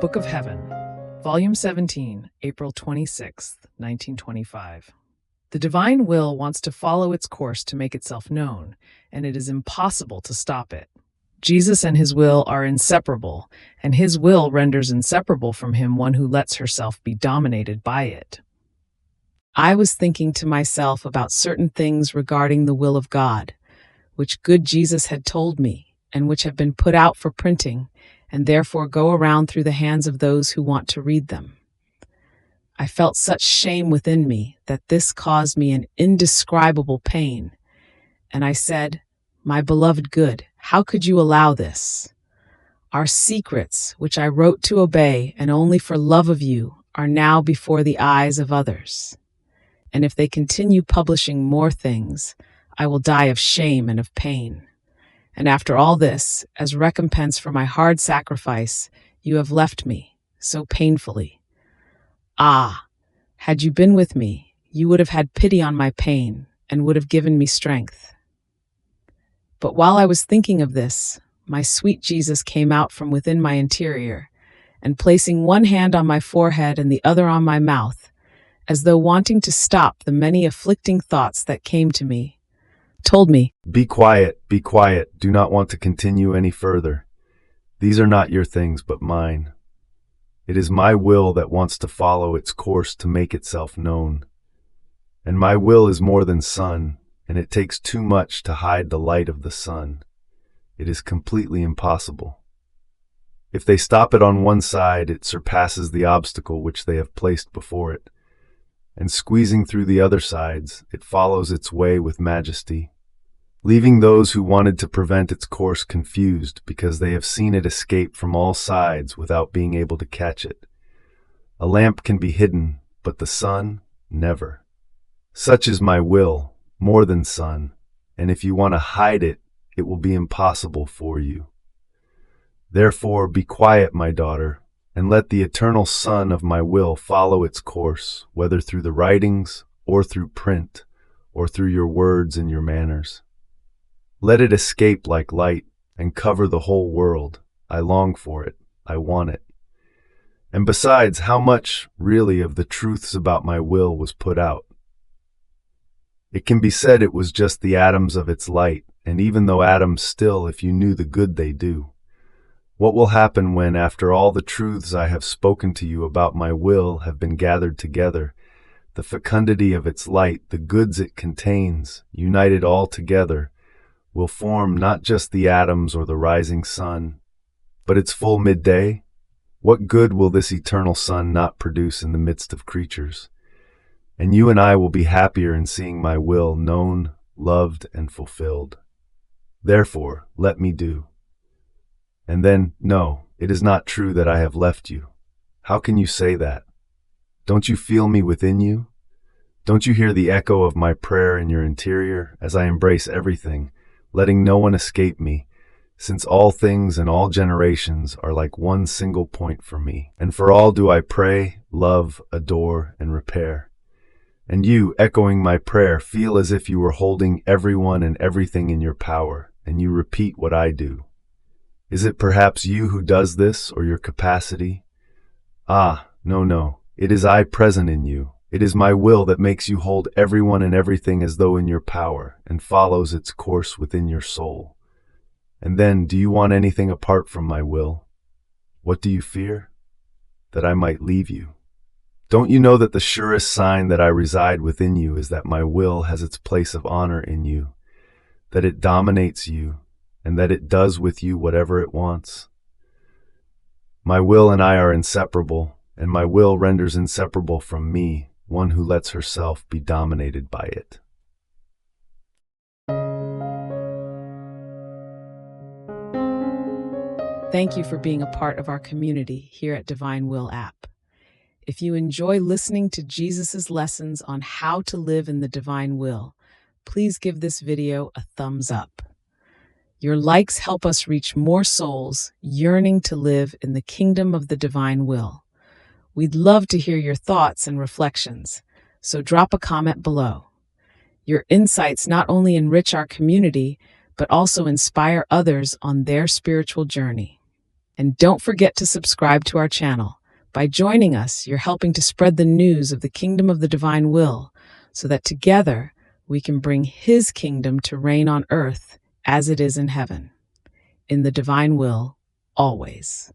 Book of Heaven, Volume 17, April 26, 1925. The divine will wants to follow its course to make itself known, and it is impossible to stop it. Jesus and his will are inseparable, and his will renders inseparable from him one who lets herself be dominated by it. I was thinking to myself about certain things regarding the will of God, which good Jesus had told me, and which have been put out for printing, and therefore go around through the hands of those who want to read them. I felt such shame within me that this caused me an indescribable pain, and I said, "My beloved good, how could you allow this? Our secrets, which I wrote to obey and only for love of you, are now before the eyes of others. And if they continue publishing more things, I will die of shame and of pain. And after all this, as recompense for my hard sacrifice, you have left me so painfully. Ah, had you been with me, you would have had pity on my pain and would have given me strength." But while I was thinking of this, my sweet Jesus came out from within my interior, and placing one hand on my forehead and the other on my mouth, as though wanting to stop the many afflicting thoughts that came to me, told me, be quiet, do not want to continue any further. These are not your things, but mine. It is my will that wants to follow its course to make itself known. And my will is more than sun, and it takes too much to hide the light of the sun. It is completely impossible. If they stop it on one side, it surpasses the obstacle which they have placed before it. And squeezing through the other sides, it follows its way with majesty, leaving those who wanted to prevent its course confused because they have seen it escape from all sides without being able to catch it. A lamp can be hidden, but the sun, never. Such is my will, more than sun, and if you want to hide it, it will be impossible for you. Therefore, be quiet, my daughter, and let the eternal sun of my will follow its course, whether through the writings, or through print, or through your words and your manners. Let it escape like light and cover the whole world. I long for it. I want it. And besides, how much, really, of the truths about my will was put out? It can be said it was just the atoms of its light, and even though atoms still, if you knew the good they do. What will happen when, after all the truths I have spoken to you about my will have been gathered together, the fecundity of its light, the goods it contains, united all together, will form not just the atoms or the rising sun, but its full midday? What good will this eternal sun not produce in the midst of creatures? And you and I will be happier in seeing my will known, loved, and fulfilled. Therefore, let me do. And then, no, it is not true that I have left you. How can you say that? Don't you feel me within you? Don't you hear the echo of my prayer in your interior as I embrace everything, letting no one escape me, since all things and all generations are like one single point for me, and for all do I pray, love, adore, and repair. And you, echoing my prayer, feel as if you were holding everyone and everything in your power, and you repeat what I do. Is it perhaps you who does this, or your capacity? Ah, no, it is I present in you. It is my will that makes you hold everyone and everything as though in your power, and follows its course within your soul. And then, do you want anything apart from my will? What do you fear? That I might leave you. Don't you know that the surest sign that I reside within you is that my will has its place of honor in you, that it dominates you, and that it does with you whatever it wants? My will and I are inseparable, and my will renders inseparable from me one who lets herself be dominated by it. Thank you for being a part of our community here at Divine Will app. If you enjoy listening to Jesus's lessons on how to live in the divine will, please give this video a thumbs up. Your likes help us reach more souls yearning to live in the kingdom of the divine will. We'd love to hear your thoughts and reflections, so drop a comment below. Your insights not only enrich our community, but also inspire others on their spiritual journey. And don't forget to subscribe to our channel. By joining us, you're helping to spread the news of the kingdom of the divine will, so that together we can bring His kingdom to reign on earth as it is in heaven. In the divine will, always.